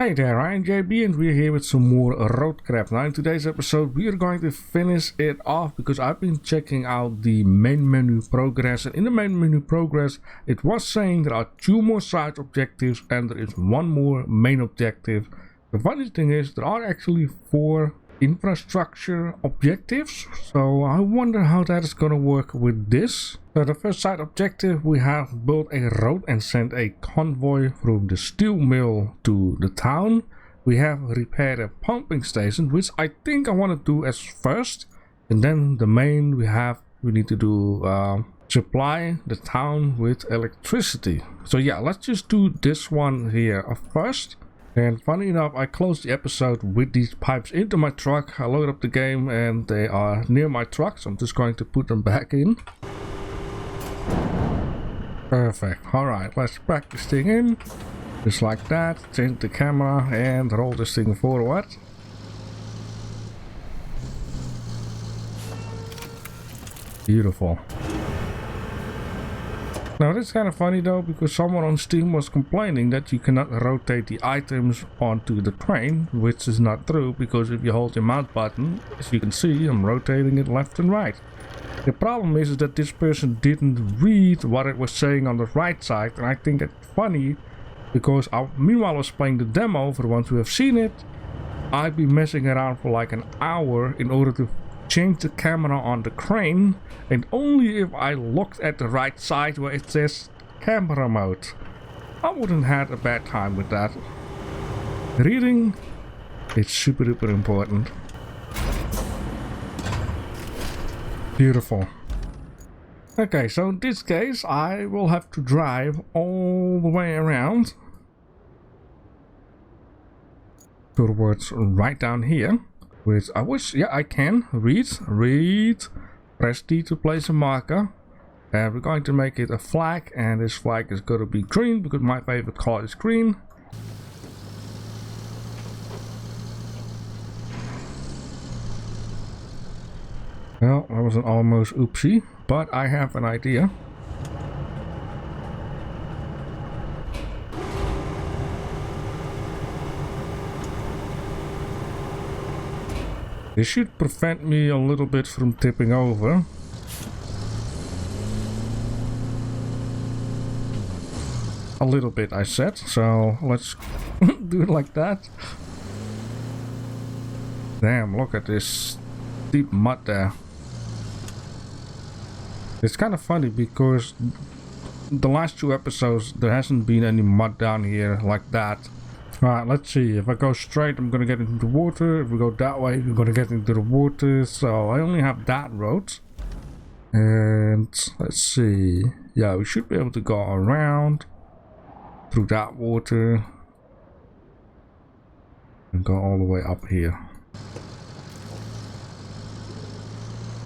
Hey there, I am JB and we're here with some more RoadCraft. Now in today's episode we are going to finish it off because I've been checking out the main menu progress, and in the main menu progress it was saying there are 2 more side objectives and there is 1 more main objective. The funny thing is there are actually 4 infrastructure objectives, so I wonder how that is going to work with this. So the first side objective, we have built a road and sent a convoy from the steel mill to the town. We have repaired a pumping station, which I think I want to do as first, and then the main we need to do supply the town with electricity. So yeah, let's just do this one here first. And funny enough, I closed the episode with these pipes into my truck. I loaded up the game and they are near my truck, so I'm just going to put them back in. Perfect. Alright, let's back this thing in. Just like that. Change the camera and roll this thing forward. Beautiful. Now this is kind of funny though, because someone on Steam was complaining that you cannot rotate the items onto the train, which is not true, because if you hold your mouse button, as you can see, I'm rotating it left and right. The problem is that this person didn't read what it was saying on the right side, and I think it's funny because meanwhile I was playing the demo. For the ones who have seen it, I've been messing around for like an hour in order to change the camera on the crane, and only if I looked at the right side where it says camera mode. I wouldn't have had a bad time with that. Reading, it's super duper important. Beautiful. Okay, so in this case I will have to drive all the way around towards right down here. Which I wish, yeah, I can read, press D to place a marker, and we're going to make it a flag, and this flag is going to be green because my favorite color is green. Well, that was an almost oopsie, but I have an idea. This should prevent me a little bit from tipping over. A little bit, I said, so let's do it like that. Damn, look at this deep mud there. It's kind of funny because the last 2 episodes there hasn't been any mud down here like that. Alright, let's see. If I go straight, I'm gonna get into the water. If we go that way, we're gonna get into the water. So I only have that road. And let's see. Yeah, we should be able to go around through that water and go all the way up here.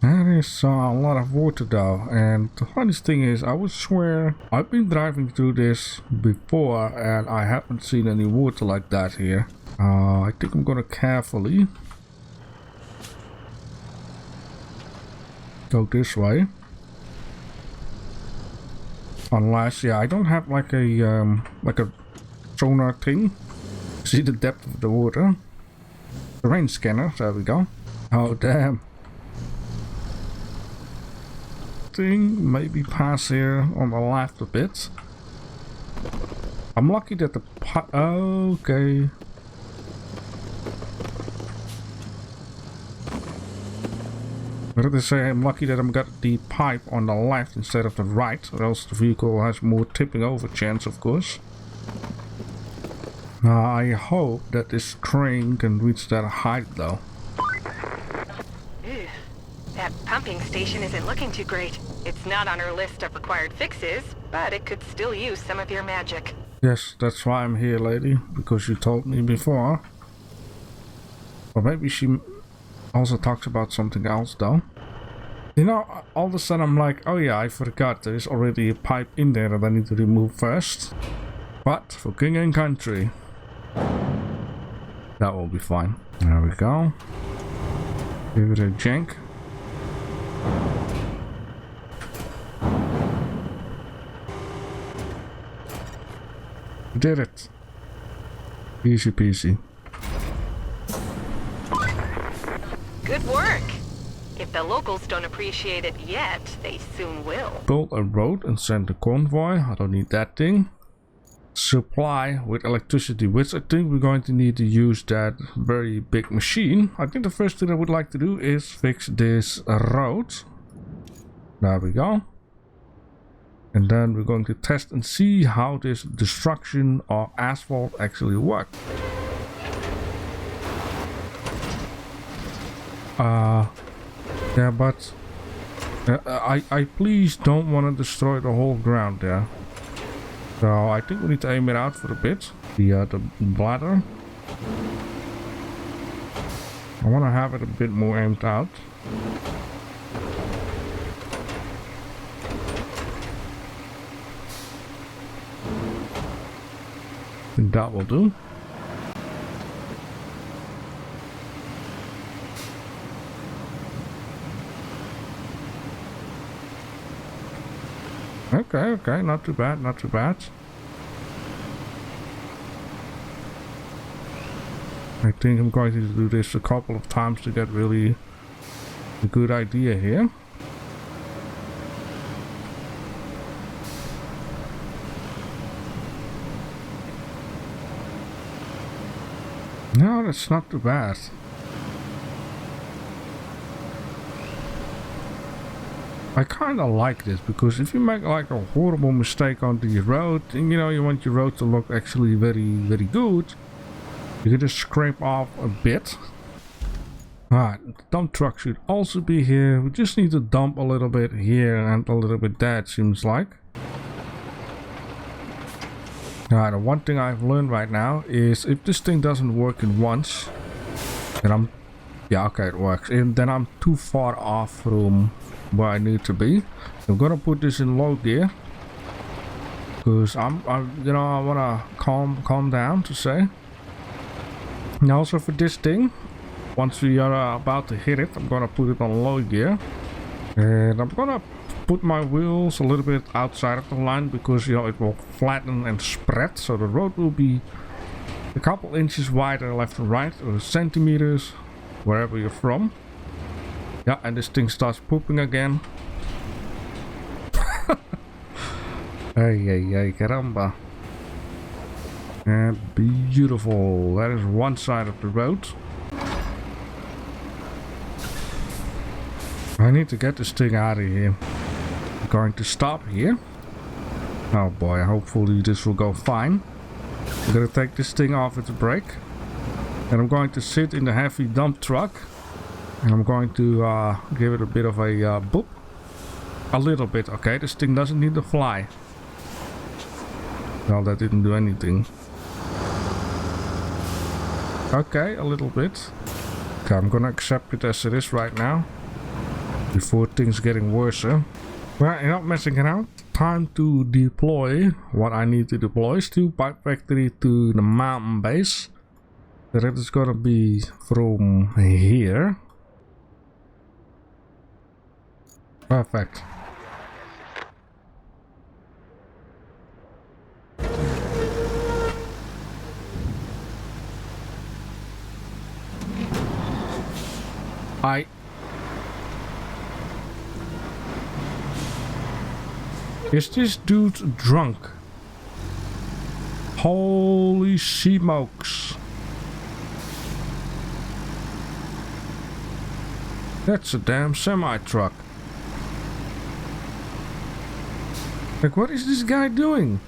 There is a lot of water though, and the funniest thing is, I would swear I've been driving through this before and I haven't seen any water like that here. I think I'm gonna carefully go this way. Unless, yeah, I don't have like a sonar thing to see the depth of the water. The rain scanner, there we go. Oh damn. Maybe pass here on the left a bit. I'm lucky that the okay. What did they say? I'm lucky that I've got the pipe on the left instead of the right, or else the vehicle has more tipping over chance, of course. I hope that this crane can reach that height though. That pumping station isn't looking too great. It's not on our list of required fixes, but it could still use some of your magic. Yes, that's why I'm here, lady, because you told me before. Or maybe she also talks about something else, though. You know, all of a sudden I'm like, oh yeah, I forgot, there's already a pipe in there that I need to remove first. But for king and country, that will be fine. There we go. Give it a jank. We did it. Easy peasy. Good work. If the locals don't appreciate it yet, they soon will. Build a road and send a convoy. I don't need that thing. Supply with electricity, which I think we're going to need to use that very big machine. I think the first thing I would like to do is fix this road. There we go. And then we're going to test and see how this destruction of asphalt actually works. Yeah, but I please don't want to destroy the whole ground there. So I think we need to aim it out for a bit. The bladder. I want to have it a bit more aimed out. I think that will do. Okay, not too bad, not too bad. I think I'm going to do this a couple of times to get really a good idea here. No, that's not too bad. I kind of like this because if you make like a horrible mistake on the road and you know you want your road to look actually very good, you can just scrape off a bit. Alright, the dump truck should also be here. We just need to dump a little bit here and a little bit there, it seems like. Alright, the one thing I've learned right now is if this thing doesn't work in once, then yeah, okay, it works. And then I'm too far off from where I need to be. I'm gonna put this in low gear because I wanna calm down to say. And also for this thing, once we are about to hit it, I'm gonna put it on low gear, and I'm gonna put my wheels a little bit outside of the line because you know it will flatten and spread, so the road will be a couple inches wider left and right, or centimeters, wherever you're from. Yeah, and this thing starts pooping again. Hey, caramba. And beautiful. That is one side of the road. I need to get this thing out of here. I'm going to stop here. Oh boy, hopefully this will go fine. I'm gonna take this thing off its brake. And I'm going to sit in the heavy dump truck. And I'm going to give it a bit of a boop. A little bit, okay? This thing doesn't need to fly. Well, that didn't do anything. Okay, a little bit. Okay, I'm gonna accept it as it is right now. Before things getting worse. Well, you're not messing around. Time to deploy what I need to deploy. Steel pipe factory to the mountain base. That is gonna be from here. Perfect. Is this dude drunk? Holy smokes. That's a damn semi-truck. Like, what is this guy doing?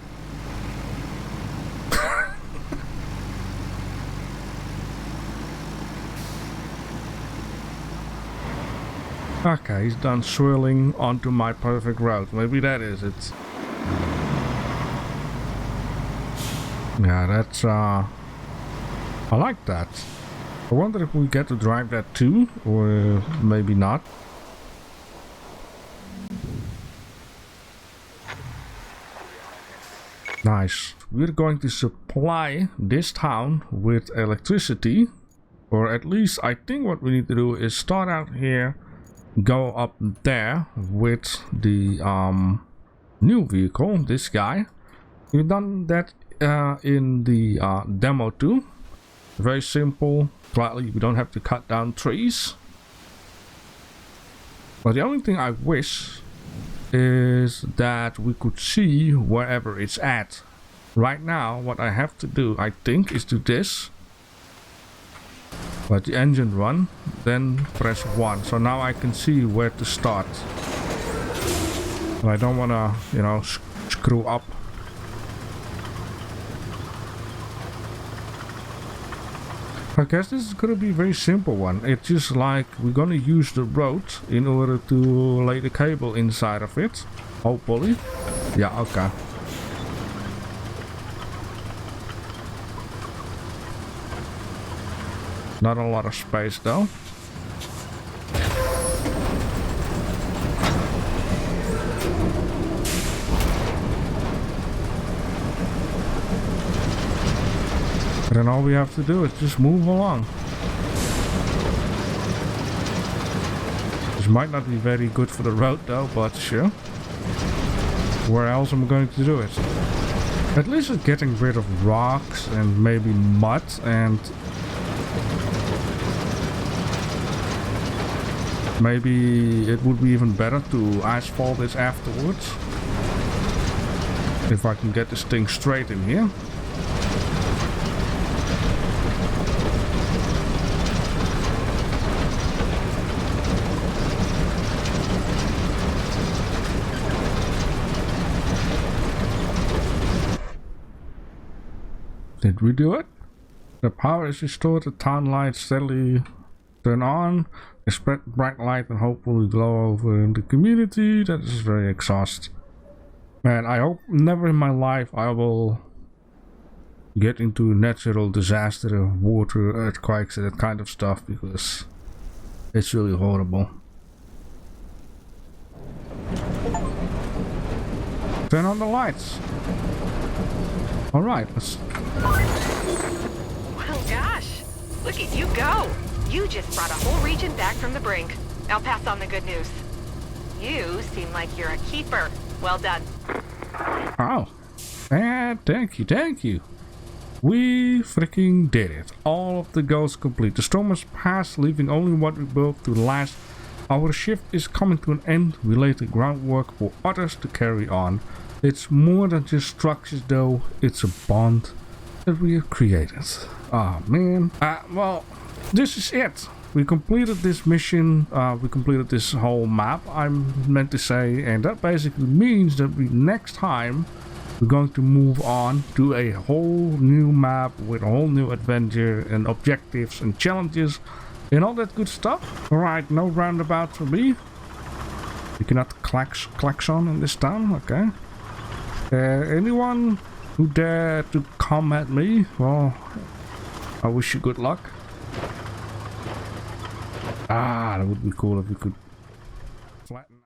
Okay, he's done swirling onto my perfect route. Maybe that is it. Yeah, that's I like that. I wonder if we get to drive that too, or maybe not. Nice. We're going to supply this town with electricity, or at least I think what we need to do is start out here, go up there with the new vehicle, this guy. We've done that in the demo too. Very simple. Gladly, we don't have to cut down trees. But the only thing I wish is that we could see wherever it's at. Right now, what I have to do, I think, is do this. Let the engine run, then press 1. So now I can see where to start. And I don't want to, you know, screw up. I guess this is going to be a very simple one. It's just like we're going to use the road in order to lay the cable inside of it. Hopefully. Yeah, okay. Not a lot of space though. Then all we have to do is just move along. This might not be very good for the road though, but sure. Where else am I going to do it? At least it's getting rid of rocks and maybe mud, and maybe it would be even better to asphalt this afterwards. If I can get this thing straight in here. Did we do it? The power is restored, the town lights steadily turn on, they spread bright light and hopefully glow over in the community. That is very exhausting. Man, I hope never in my life I will get into natural disaster, water, earthquakes and that kind of stuff, because it's really horrible. Turn on the lights. Alright, let's... Well, gosh, look at you go. You just brought a whole region back from the brink. I'll pass on the good news. You seem like you're a keeper. Well done. Oh, thank you. We freaking did it. All of the goals complete. The storm has passed, leaving only what we built to last. Our shift is coming to an end. We laid the groundwork for others to carry on. It's more than just structures though, it's a bond that we have created. Ah, man. Well, this is it. We completed this mission, we completed this whole map, I meant to say, and that basically means that next time we're going to move on to a whole new map with a whole new adventure and objectives and challenges and all that good stuff. Alright, no roundabout for me. You cannot klaxon in this town, okay. Anyone who dare to come at me, well, I wish you good luck. Ah, that would be cool if we could flatten